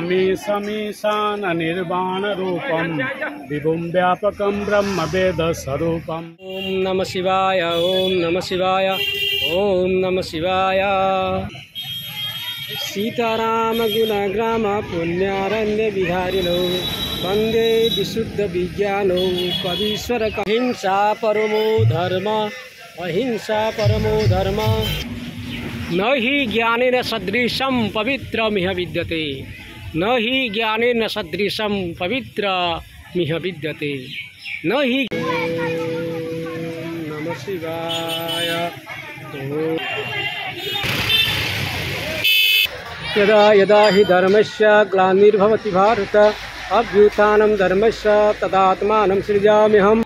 समीशान निर्वाण रूपम विभुम व्यापकम ब्रह्म वेद स्वरूपम। ओम नमः शिवाय, ओम नमः शिवाय, ओम नमः शिवाय। सीताराम गुणग्राम पुण्यारण्य विहारिणो वंदे विशुद्ध विज्ञानो कवीश्वर। अहिंसा परमो धर्म, अहिंसा परमो धर्म। न हि ज्ञानेन सदृशं पवित्रमिह विद्यते, न हि ज्ञानेन सदृशं पवित्रमिह विद्यते, न हि। नमः शिवाय। यदा यदा हि धर्मस्य ग्लानिर्भवति भारत अभ्युत्थानं धर्मस्य तदात्मानं सृजाम्यहं।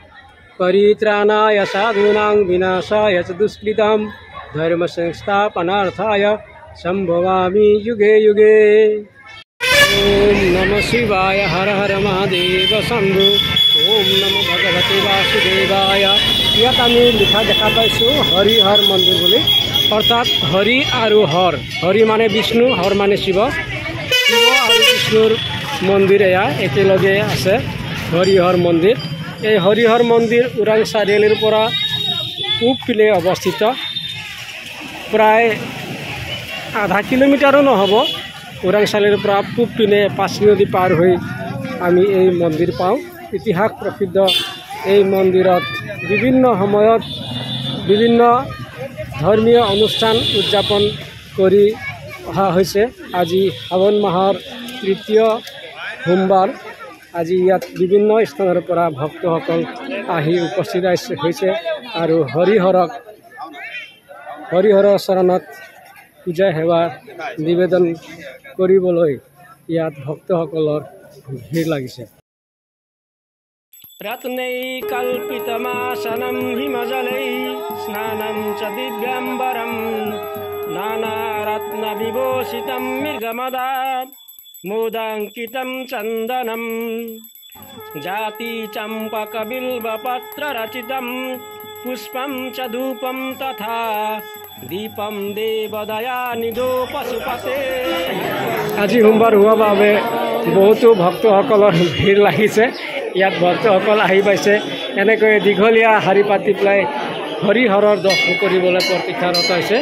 परित्राणाय साधूनां विनाशाय च दुष्कृतां धर्म संस्थापनार्थाय संभवामि युगे युगे। ओम नमः शिवाय। हर हर महादेव शंभु। ओम नमो भगवते वासुदेवाय। ইয়াত আমি লিখা দেখা পাইছোঁ হৰিহৰ মন্দিৰ বুলি, অৰ্থাৎ হৰি আৰু হৰ। হৰি মানে বিষ্ণু, হৰ মানে শিৱ। শিৱ আৰু বিষ্ণুৰ মন্দিৰ এয়া একেলগে আছে, হৰিহৰ মন্দিৰ। এই হৰিহৰ মন্দিৰ ওৰাং চাৰিআলিৰ পৰা পূব পিনে অৱস্থিত। প্ৰায় আধা কিলোমিটাৰো নহ'ব। ওৰাং চাৰিআলিৰ পৰা পূব পিনে পাঁচি নদী পাৰ হৈ আমি এই মন্দিৰ পাওঁ। ইতিহাস প্ৰসিদ্ধ এই মন্দিৰত বিভিন্ন সময়ত বিভিন্ন ধৰ্মীয় অনুষ্ঠান উদযাপন কৰি অহা হৈছে। আজি শাওণ মাহৰ তৃতীয় সোমবাৰ। আজি ইয়াত বিভিন্ন স্থানৰ পৰা ভক্তসকল আহি উপস্থিত হৈছে আৰু হৰিহৰৰ চৰণত পূজা সেৱা নিবেদন কৰিবলৈ ইয়াত ভক্তসকলৰ ভিৰ লাগিছে। रत्नै कल्पितमासनं हिमजलै स्नानं च दिव्यम्बरं नानारत्नविभूषितं मृगमदा मोदाङ्कितं चन्दनं जातिचम्पकबिल्वपत्ररचितं पुष्पं च धूपं तथा दीपं देवदयानिधो पशुपते। আজি সোমবাৰ হোৱাৰ বাবে বহুতো ভক্তসকলৰ ভিৰ লাগিছে। ইয়াত ভক্তসকল আহি পাইছে। এনেকৈ দীঘলীয়া শাৰী পাতি পেলাই হৰিহৰৰ দৰ্শন কৰিবলৈ প্ৰতীক্ষাৰত হৈছে।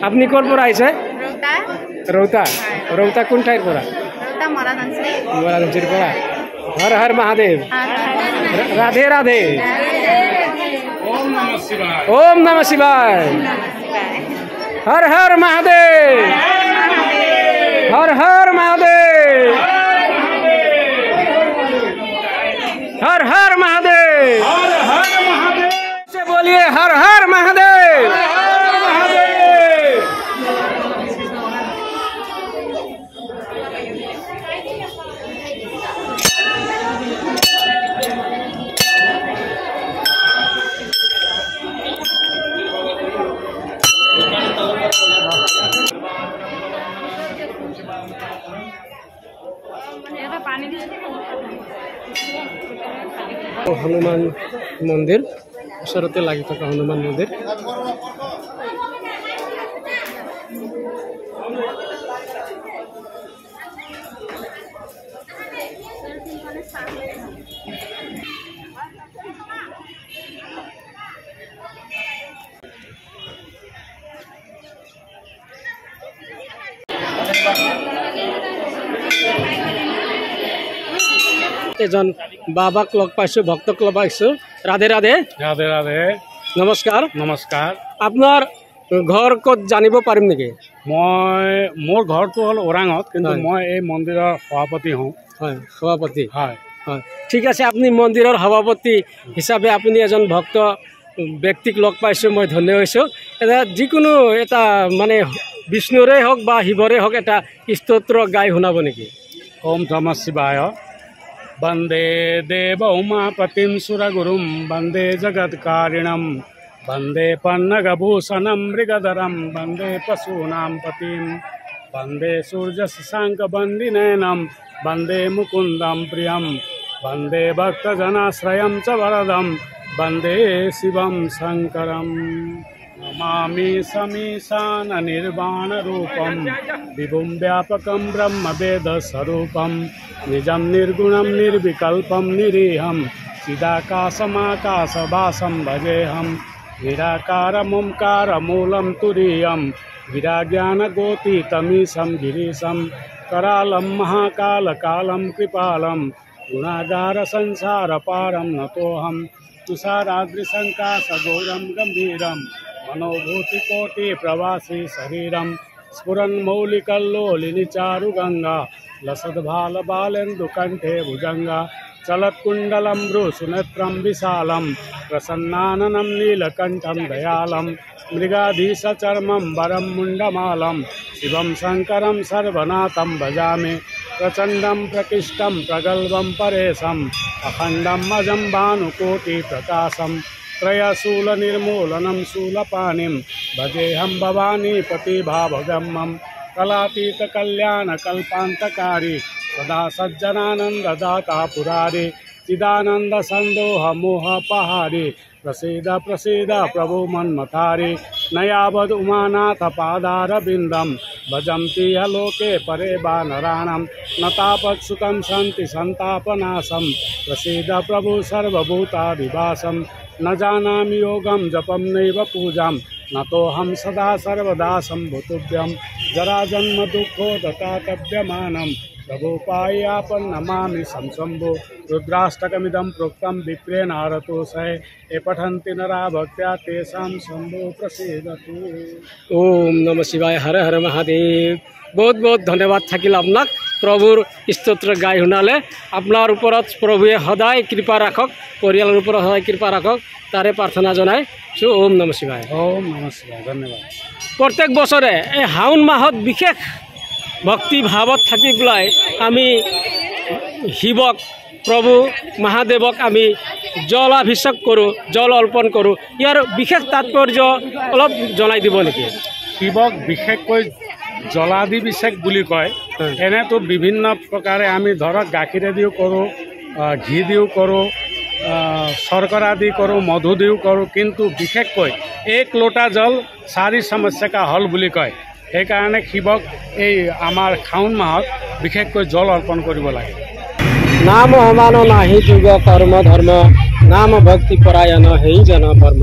আপুনি ক'ৰ পৰা আহিছে? ৰৌতা। ৰৌতা কোন ঠাইৰ পৰা? মৰাণসীৰ পৰা। হৰ হৰ মহাদেৱ। ৰাধে ৰাধে। ওম নমঃ শিৱায়। ওম নমঃ শিৱায়। হৰ হৰ মহাদেৱ। हर हर महादेव। हर हर महादेव। हर हर महादेव से बोलिए हर हर महादेव। হনুমান মন্দিৰ, ওচৰতে লাগি থকা হনুমান মন্দিৰ। এজন বাবাক লগ পাইছোঁ, ভক্তক লগ পাইছোঁ। ৰাধে ৰাধে। राधे राधे। নমস্কাৰ। নমস্কাৰ। আপোনাৰ ঘৰ ক'ত জানিব পাৰিম নেকি? মোৰ ঘৰটো হ'ল ওৰাঙত, কিন্তু মই এই মন্দিৰৰ সভাপতি হওঁ। হয়, সভাপতি। হয় হয়, ঠিক আছে। আপুনি মন্দিৰৰ সভাপতি হিচাপে আপুনি এজন ভক্ত ব্যক্তিক লগ পাইছোঁ, মই ধন্য হৈছোঁ। এটা যিকোনো এটা মানে বিষ্ণুৰে হওক বা শিৱৰে হওক এটা স্তোত্ৰ গাই শুনাব নেকি? ओम नमः शिवाय। वंदे देव उमापतिं सुरगुरुं वंदे जगत्कारिणं वंदे पन्नगभूषणं मृगधरं वंदे पशूनां पतिं वंदे सूर्यशशाङ्कवन्दिनयनं वंदे मुकुन्दं प्रियं वंदे भक्तजनाश्रयं च वरदं वंदे शिवं शङ्करम्। नमामि समीशाननिर्वाणरूपं विभुं व्यापकं ब्रह्मवेदस्वरूपं निजं निर्गुणं निर्विकल्पं निरीहं चिदाकाशमाकाशवासं भजेऽहं निराकारमोङ्कारमूलं तुरीयं गिराज्ञानगोतीतमीशं गिरीशं करालं महाकालकालं कृपालं गुणागारसंसारपारं नतोऽहं तुषाराद्रिशङ्काशगौरं गम्भीरं मनोभूतिकोटिप्रवासी शरीरं स्फुरन्मौलिकल्लोलिनि चारुगङ्गा लसद्भालबालेन्दुकण्ठे भुजङ्गा चलत्कुण्डलं भ्रूसुनेत्रं विशालं प्रसन्नाननं नीलकण्ठं दयालं मृगाधीशचर्मं वरं मुण्डमालं शिवं शङ्करं सर्वनाथं भजामि प्रचण्डं प्रकृष्टं प्रगल्भं परेशम् अखण्डम् अजं भानुकोटिप्रकाशं त्रयशूलनिर्मूलनं शूलपाणिं भजेऽहं भवानीपतिभावगम्यं कलातीतकल्याणकल्पान्तकारी सदा सज्जनानन्ददाता पुरारी चिदानन्दसन्दोहमोहपहारी प्रसीद प्रसीद प्रभु मन्मथारी नयावद् उमानाथपादारविन्दं भजन्ति लोके परे वानराणां न तापत्सुखं सन्ति सन्तापनाशं प्रसीद प्रभु सर्वभूताधिवासं न जानामि योगं जपं नैव पूजां नतोऽहं सदा सर्वदा शम्भुतुभ्यं जराजन्मदुःखोदतातव्यमानं प्रभुपायापन्नमामि संशम्भो रुद्राष्टकमिदं प्रोक्तं विप्रेण आरतोषे ये पठन्ति नरा भक्त्या तेषां शम्भो प्रसीदतु। ओम नमः शिवाय। हर हर महादेव। बहुत बहुत धन्यवाद থাকিল আপোনাক প্ৰভুৰ স্তোত্ৰ গাই শুনালে। আপোনাৰ ওপৰত প্ৰভুৱে সদায় কৃপা ৰাখক, পৰিয়ালৰ ওপৰত সদায় কৃপা ৰাখক, তাৰে প্ৰাৰ্থনা জনাইছোঁ। ওম নমঃ শিৱায়। ओम नमः शिवाय। धन्यवाद। প্ৰত্যেক বছৰে এই শাওণ মাহত বিশেষ ভক্তি ভাৱত থাকি পেলাই আমি শিৱক প্ৰভু মহাদেৱক আমি জলাভিষেক কৰোঁ, জল অৰ্পণ কৰোঁ। ইয়াৰ বিশেষ তাৎপৰ্য অলপ জনাই দিব নেকি? শিৱক বিশেষকৈ জলাধিভিষেক বুলি কয়। এনেতো বিভিন্ন প্ৰকাৰে আমি ধৰক গাখীৰে দিও কৰোঁ, ঘি দিও কৰোঁ, শৰ্কৰা দি কৰোঁ, মধু দিও কৰোঁ, কিন্তু বিশেষকৈ 1 লোটা জল 4 সমস্যা কা হল বুলি কয়। সেইকাৰণে শিৱক এই আমাৰ শাওণ মাহত বিশেষকৈ জল অৰ্পণ কৰিব লাগে। নাম সমান নাহি যুগ কৰ্ম ধৰ্ম নাম ভক্তি পৰায়ণ হেই জন কৰ্ম।